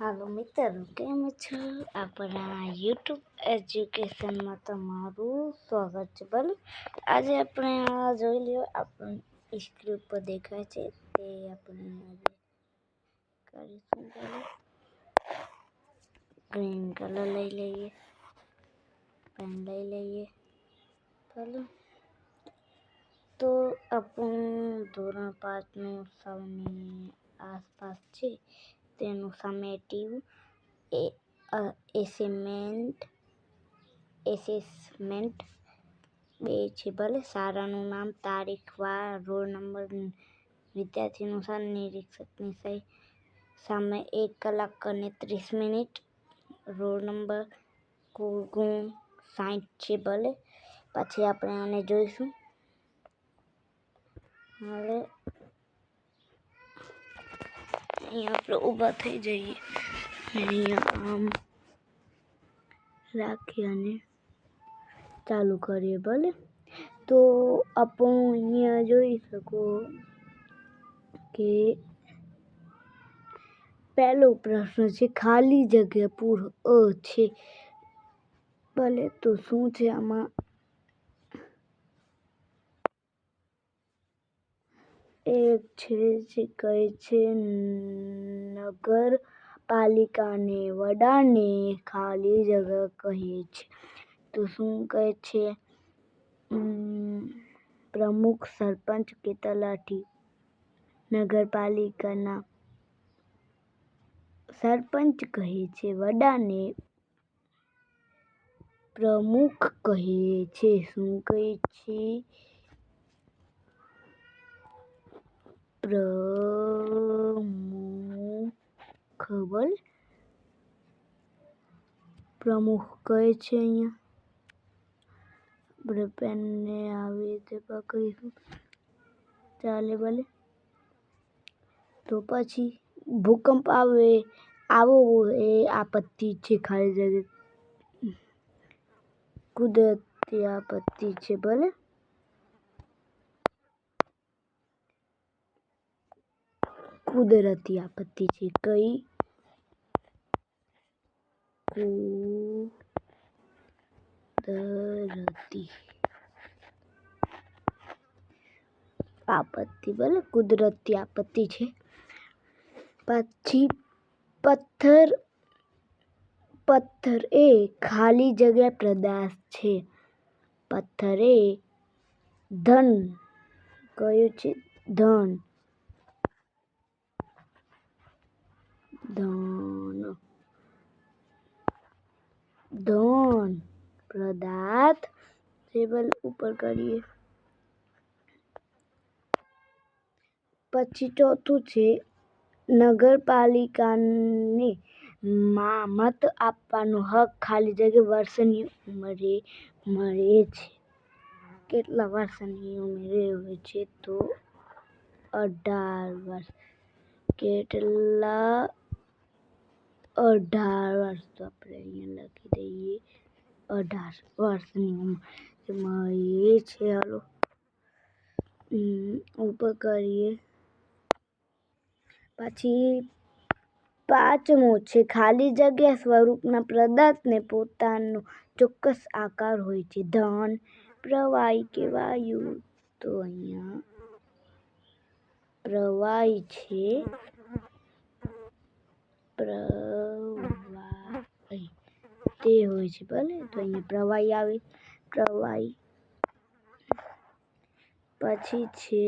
હાલો મિત્રો, કેમ છો? આપણા યુટ્યુબ એજ્યુકેશનમાં તમારું સ્વાગત છે. ભલે આજે આપણે જોઈ લ્યો, આપણે સ્ક્રીન પર દેખાય છે તે આપણે આજે કરીશું. ગ્રીન કલર લઈ લઈએ, પેન લઈ લઈએ. ભલે તો આપણું ધોરણ 5નું સૌની આસપાસ છે તેનું સમેટિવ એસેસમેન્ટ 2 છે. ભલે શાળાનું નામ, તારીખ, વાર, રોલ નંબર, વિદ્યાર્થીનું સ્થાન, નિરીક્ષકની સહી, સમય 1 કલાક અને 30 મિનિટ, રોલ નંબર, કુલ ગુણ 60 છે. ભલે પછી આપણે આને જોઈશું. હવે અહીંયા આપણે ઊભા થઈ જઈએ, અહીંયા આમ રાખી અને ચાલુ કરીએ. ભલે તો આપણે અહીંયા જોઈ શકો કે પહેલો પ્રશ્ન છે, ખાલી જગ્યા પૂરો છે. ભલે તો શું છે આમાં? એક છે જે કહે છે નગરપાલિકાને વડાને ખાલી જગ્યા કહે છે. તો શું કહે છે? પ્રમુખ, સરપંચ કે તલાટી. નગરપાલિકાના સરપંચ કહે છે, વડાને પ્રમુખ કહે છે. શું કહે છે? પ્રમુખ. ભલે પ્રમુખ કહે છે. અહીંયા આપણે પેનને આવી રીતે પકડીશું, ચાલે. ભલે તો પછી ભૂકંપ આવો એ આપત્તિ છે. ખાલી જગ્યા કુદરતી આપત્તિ છે. ભલે કુદરતી આપત્તિ છે. કઈ? કુદરતી આપત્તિ. ભલે કુદરતી આપત્તિ છે. પછી પથ્થર એ ખાલી જગ્યા પદાર્થ છે. પથ્થર એ ધન. કયું છે? ધન. પદાર્થ ટેબલ ઉપર કરીએ. પછી ચોથું છે, નગરપાલિકાને મત આપવાનો હક ખાલી જગ્યા વર્ષની ઉંમરે મળે છે. કેટલા વર્ષની ઉંમરે હોય છે? તો 18 વર્ષ. કેટલા? 18 વર્ષ. તો આપણે અહીંયા લખી દઈએ 18 વર્ષની ઉંમરે મળે છે. હાલો ઉપર કરીએ. પછી પાંચમો છે, ખાલી જગ્યા સ્વરૂપના પદાર્થને પોતાનો ચોક્કસ આકાર હોય છે. ધન, પ્રવાહી કે વાયુ. તો અહીંયા પ્રવાહી છે. પ્રવાહી તે હોય છે. ભલે તો અહીંયા પ્રવાહી આવે. પ્રવાહી પછી છે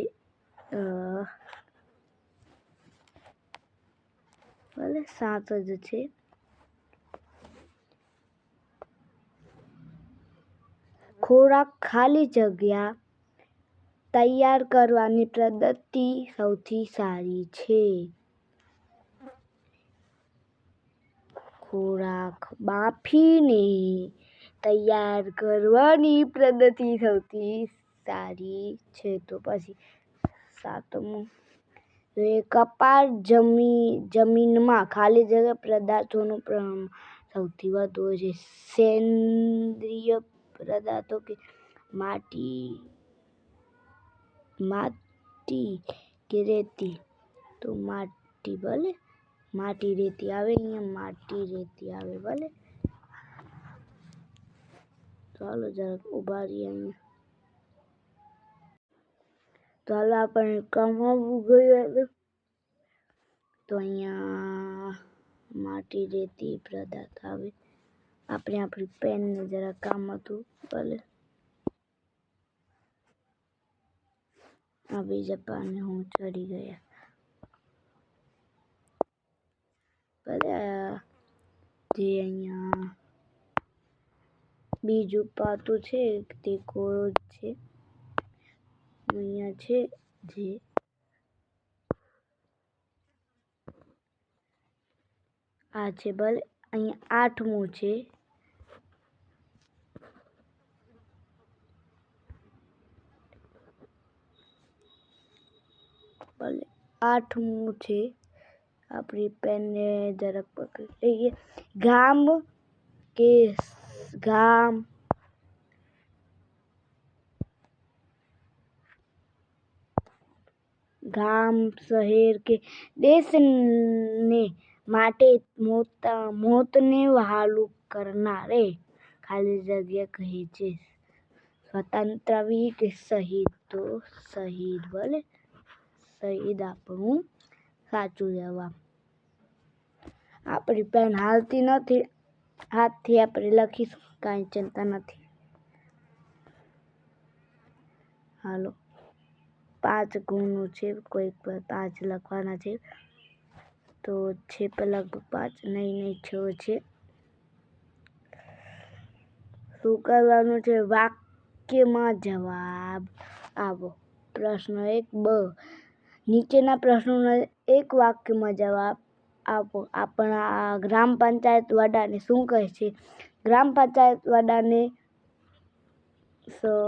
ભલે 7 જ છે. ખોરાક ખાલી જગ્યા તૈયાર કરવાની પદ્ધતિ સૌથી સારી છે. ખોરાક બાફીને તૈયાર કરવાની પદ્ધતિ સૌથી સારી છે. તો પછી 7મું, કપાળ જમીનમાં ખાલી જગ્યા પદાર્થોનું પ્રમાણ સૌથી વધુ હોય છે. સેન્દ્રિય પદાર્થો કે માટી કે રેતી. તો માટી. ભલે માટી રેતી આવે, અહીંયા માટી રેતી આવે ભલે. ચાલો જરાક ઊભા રહીએ અહીંયા. તો હાલો આપણને કામ આવવું ગયું હતું. તો અહીંયા માટી રેતી પદાર્થ આવે. આપણે આપણી પેનને જરા કામ હતું ભલે. આ બીજા પાને હું ચડી ગયા ભલે. જે અહીંયા બીજું પાતું છે તે કોરો જ છે. અહીંયા છે જે આ છે ભલે. અહીંયા 8મું છે. ભલે 8મું છે. આપણી પેનને જરાક પકડી લઈએ. ગામ કે ગામ ગામ શહેર કે દેશને માટે મોતને વહાલું કરનારે ખાલી જગ્યા કહે છે સ્વતંત્ર વીર કે શહીદ. તો શહીદ ભલે. શહીદ આપણું સાચું જવાબ. આપણી પેન હાલતી નથી. હાથથી આપણે લખીશું, કાંઈ ચિંતા નથી. હાલો 5 ગુણનું છે. કોઈક 5 લખવાના છે. તો છે પેલા 5 નહીં 6 છે. શું કરવાનું છે? વાક્યમાં જવાબ આપો. પ્રશ્ન 1 બ. નીચેના પ્રશ્નોના એક વાક્યમાં જવાબ આપો. આપણા ગ્રામ પંચાયત વડાને શું કહે છે? ગ્રામ પંચાયત વડાને સરપંચ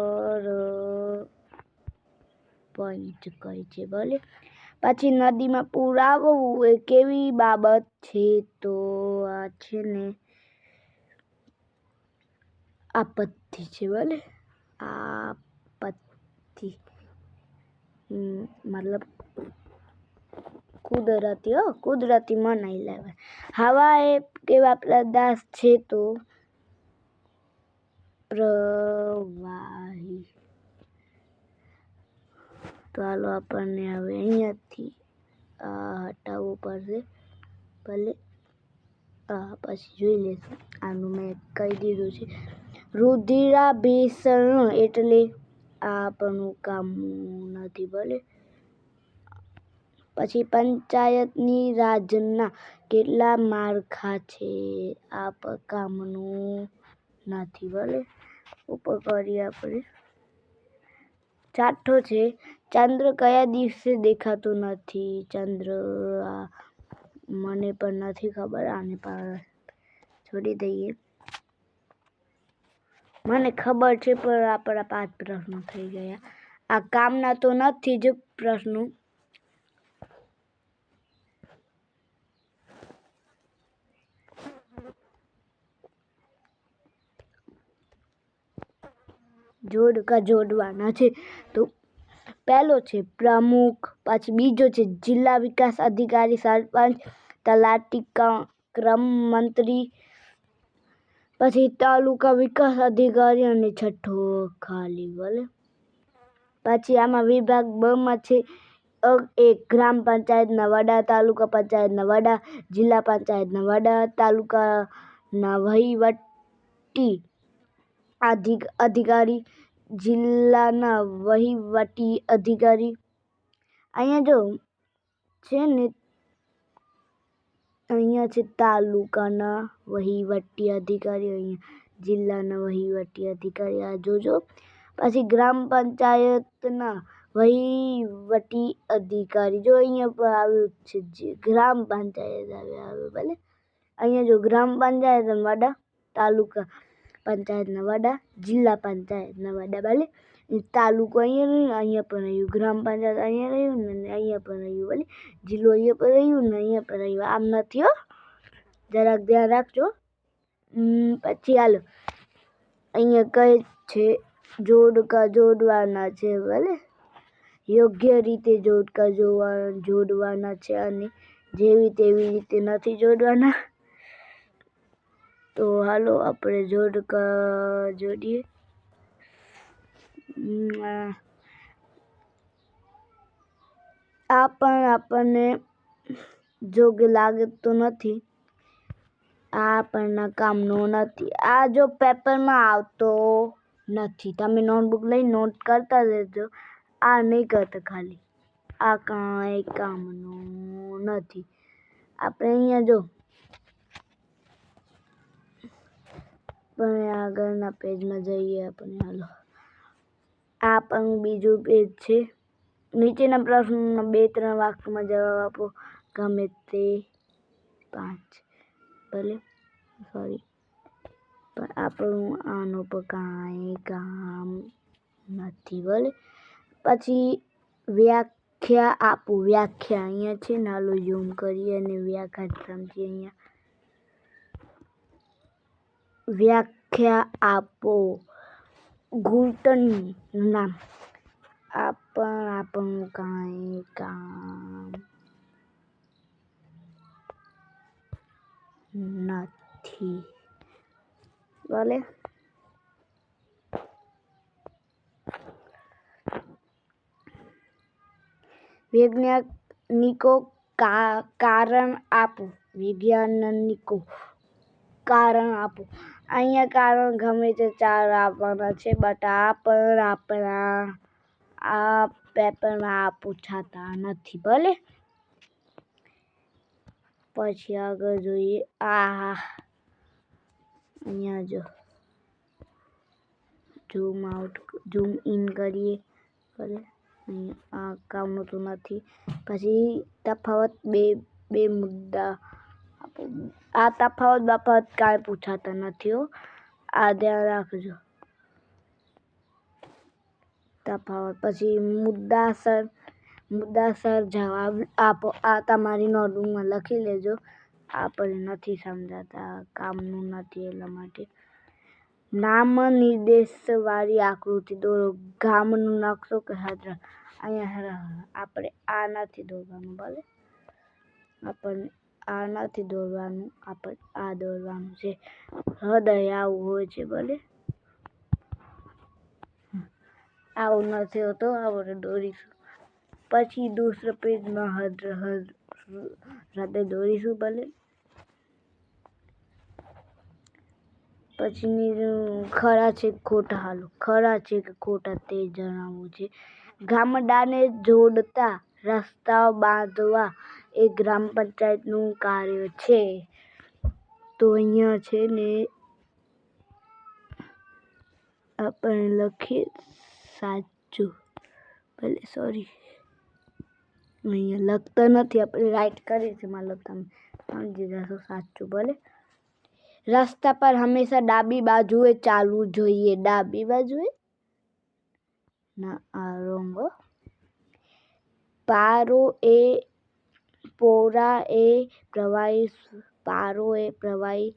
કહે છે ભલે. પછી નદીમાં પૂર આવવું એ કેવી બાબત છે? તો આ છે ને આપત્તિ છે ભલે. આપત્તિ મતલબ કુદરતી મનાઈ લેવાય. હવા એ કેવા પદાર્થ છે? તો પ્રવાહી. તો હાલો આપણને હવે અહીંયાથી હટાવવું પડશે ભલે. પછી જોઈ લેશું. આનું મેં કહી દીધું છે. રુધિરાભિસરણ એટલે આ આપણનું કામ નથી ભલે. પછી પંચાયતની રાજના કેટલા માળખા છે? આ કામનું નથી ભલે. ઉપર કરીએ આપણે. 4થો છે. ચંદ્ર કયા દિવસે દેખાતો નથી? ચંદ્ર મને પણ નથી ખબર. આને પર છોડી દઈએ. મને ખબર છે પણ આપણા 5 પ્રશ્નો થઈ ગયા. આ કામના તો નથી જ પ્રશ્નો. જોડકા જોડવાના છે. તો પહેલો છે પ્રમુખ. પછી બીજો છે જિલ્લા વિકાસ અધિકારી, સરપંચ, તલાટી, ક્રમ મંત્રી. પછી તાલુકા વિકાસ અધિકારી અને 6થો ખાલી ભલે. પછી આમાં વિભાગ 2માં છે 1 ગ્રામ પંચાયતના વડા, તાલુકા પંચાયતના વડા, જિલ્લા પંચાયતના વડા, તાલુકાના વહીવટી અધિકારી, જિલ્લાના વહીવટી અધિકારી. અહીંયા જો છે ને અહીંયા છે તાલુકાના વહીવટી અધિકારી, અહીંયા જિલ્લાના વહીવટી અધિકારી. આ જોજો. પછી ગ્રામ પંચાયતના વહીવટી અધિકારી. જો અહીંયા પર આવ્યું છે ગ્રામ પંચાયત આવે ભલે. અહીંયા જો ગ્રામ પંચાયતના વડા, તાલુકા પંચાયતના વડા, જિલ્લા પંચાયતના વડા ભલે. તાલુકો અહીંયા પણ રહ્યું, ગ્રામ પંચાયત અહીંયા રહ્યું ને અહીંયા પણ રહ્યું ભલે. જિલ્લો અહીંયા પણ રહ્યું ને અહીંયા પણ રહ્યું. આમ નથી હો, જરાક ધ્યાન રાખજો. પછી હાલો અહીંયા કહે છે જોડકા જોડવાના છે ભલે. યોગ્ય રીતે જોડકા જોડવાના છે અને જેવી તેવી રીતે નથી જોડવાના. તો હાલો આપણે જોડીએ. આ પણ આપણને જોગે લાગે તો નથી. આ આપણના કામનો નથી. આ જો પેપરમાં આવતો નથી. તમે નોટબુક લઈ નોટ કરતા રહેજો. આ નહીં કરતા ખાલી. આ કાંઈ કામનું નથી. આપણે અહીંયા જો પણ આગળના પેજમાં જઈએ આપણે. હાલો આ પણ બીજું પેજ છે. નીચેના પ્રશ્નોના 2-3 વાક્યમાં જવાબ આપો. ગમે તે 5 ભલે સોરી પણ આપણું આનું પર કાંઈ કામ નથી ભલે. પછી વ્યાખ્યા આપો. વ્યાખ્યા અહીંયા છે. નાલો ઝૂમ કરીએ અને વ્યાખ્યા સમજીએ. અહીંયા વ્યાખ્યા આપો. ઘૂંટણનું નામ. આ પણ આપણું કાંઈ કામ નથી ભલે. વૈજ્ઞાનિકો કારણ આપો. વૈજ્ઞાનિકો કારણ આપો. અહીંયા કારણ ગમે તે 4 આપવાના છે. બટ આ પણ આપણા આ પેપરમાં પૂછાતા નથી ભલે. પછી આગળ જોઈએ. અહીંયા જો ઝૂમ ઇન કરીએ ભલે. અહીંયા આ કામનું તો નથી. પછી તફાવત બે મુદ્દા આપો. આ તફાવત કાંઈ પૂછાતા નથી હો. આ ધ્યાન રાખજો. તફાવત પછી મુદ્દાસર જવાબ આપો. આ તમારી નોટબુકમાં લખી લેજો. આપણે નથી સમજાતા. કામનું નથી એટલા માટે. નામ નિર્દેશવાળી આકૃતિ દોરો. ગામનો નકશો કે હૃદય. અહીંયા આપણે આ નથી દોરવાનું ભલે. આપણને આ નથી દોરવાનું. આપણે આ દોરવાનું છે. હૃદય આવું હોય છે ભલે. આવું નથી હોતો. આપણે દોરીશું. પછી દૂસરા પેજમાં હૃદય દોરીશું ભલે. પછી ખરા છે કે ખોટા. હાલો ખરા છે કે ખોટા તે જણાવવું છે. ગામડાને જોડતા રસ્તાઓ બાંધવા એ ગ્રામ પંચાયતનું કાર્ય છે. તો અહીંયા છે ને આપણે લખીએ સાચું ભલે સોરી. અહીંયા લખતા નથી. આપણે રાઈટ કરીએ છીએ. મતલબ તમે સમજી જશો. સાચું ભલે. રસ્તા પર હંમેશા ડાબી બાજુએ ચાલવું જોઈએ. ડાબી બાજુએ ના આ રોંગ. પારો એ પ્રવાહી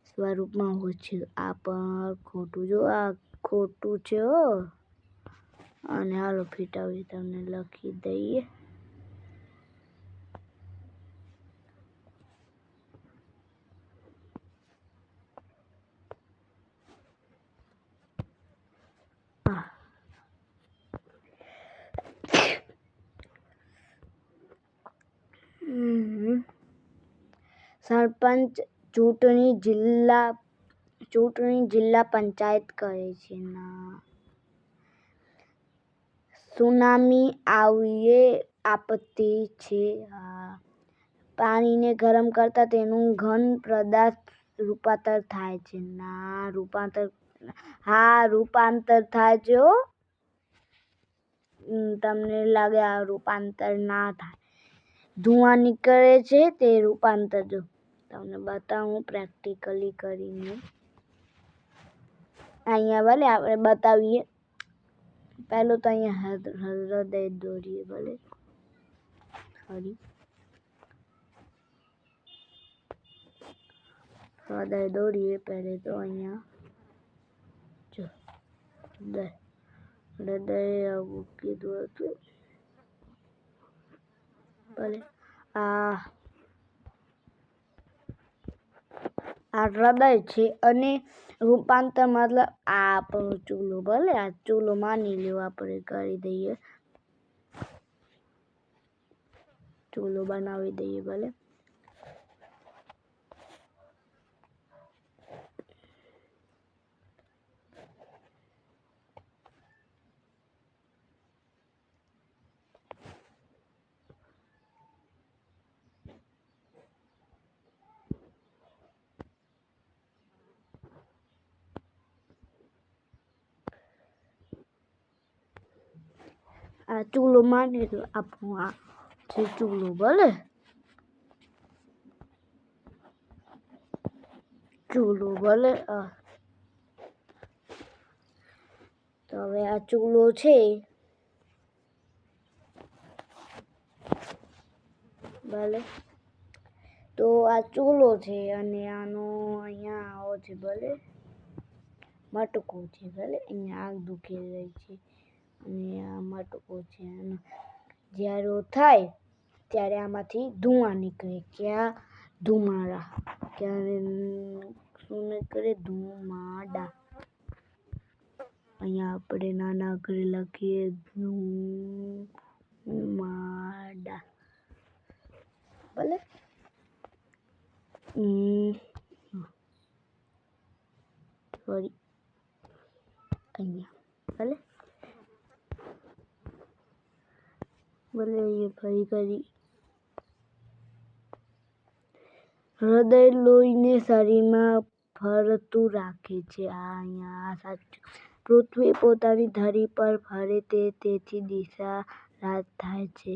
સ્વરૂપમાં હોય છે. આ પણ ખોટું. જો આ ખોટું છે હો. અને હાલો ફેટાવીએ તમને લખી દઈએ. સરપંચ ચૂંટણી જિલ્લા પંચાયત કરે છે. ના સુનામી આવી આપત્તિ છે. પાણીને ગરમ કરતા તેનું ઘન પદાર્થ રૂપાંતર થાય છે. ના રૂપાંતર થાય છે. તમને લાગે આ રૂપાંતર ના થાય. ધુઆ નીકળે છે તે રૂપાંતર. જો તમને બતાવું પ્રેક્ટિકલી કરીને. અહીંયા ભલે આપણે બતાવીએ. પહેલું તો અહીંયા હૃદય દોરીએ ભલે સોરી. હૃદય દોરીએ પહેલે તો અહીંયા જો હૃદય આવું કીધું હતું ભલે. આ હૃદય છે અને રૂપાંતર મતલબ આ આપણો ચૂલો, ભલે આ ચૂલો માની લ્યો, આપણે કરી દઈએ, ચૂલો બનાવી દઈએ ભલે. આ ચૂલો માની લો, આપણું આ છે ચૂલો, ભલે ચૂલો, ભલે. તો હવે આ ચૂલો છે, ભલે. તો આ ચૂલો છે અને આનો અહીંયા આવો છે, ભલે મટકો છે, ભલે અહીંયા આગ દુખી રહી છે અને આ મટકો છે. અને જ્યારે થાય ત્યારે આમાંથી ધુઆ નીકળે, ક્યાં ધુમાડા, ક્યારે શું નીકળે, ધુમાડા. અહીંયા આપણે નાના અક્ષરે લખીએ ધુમાડા, ભલે. સોરી, અહીંયા ભલે ભલે અહીંયા ફરી કરી. હૃદય લોહીને શરીરમાં ફરતું રાખે છે. અહીંયા સાચું. પૃથ્વી પોતાની ધરી પર ફરે છે, તેથી દિશા રાત થાય છે.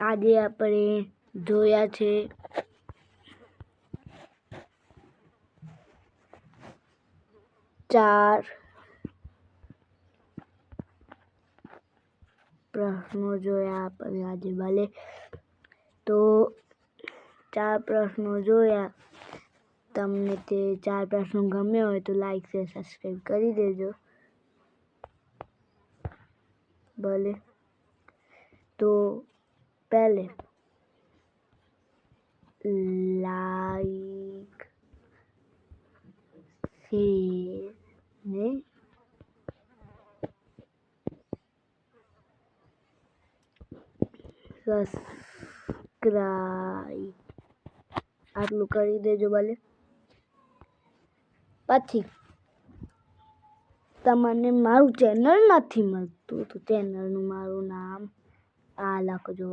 આજે આપણે જોયા છે ચાર પ્રશ્નો જોયા આપણે આજે, ભલે. તો 4 પ્રશ્નો જોયા. તમને તે 4 પ્રશ્નો ગમ્યા હોય તો લાઈક શેર સબસ્ક્રાઈબ કરી દેજો, ભલે. તો પહેલે લાઈક શેર ને સબસ્ક્રાઈબ આટલું કરી દેજો, ભલે. પછી તમને મારું ચેનલ નથી મળતું તો ચેનલનું મારું નામ આ લખજો,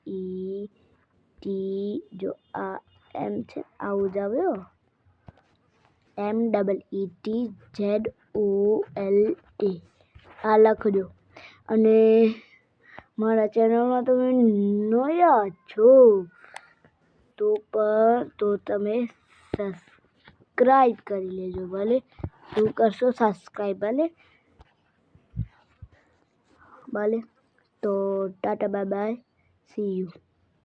MEET. જો આ એમ છે આવું જ આવ્યો, MEETZOLA આ લખજો. અને મારા ચેનલમાં તમે નયા છો તો તમે સબસ્ક્રાઈબ કરી લેજો, ભલે. શું કરશો? સબસ્ક્રાઈબ, ભલે. તો Tata, bye bye, C you.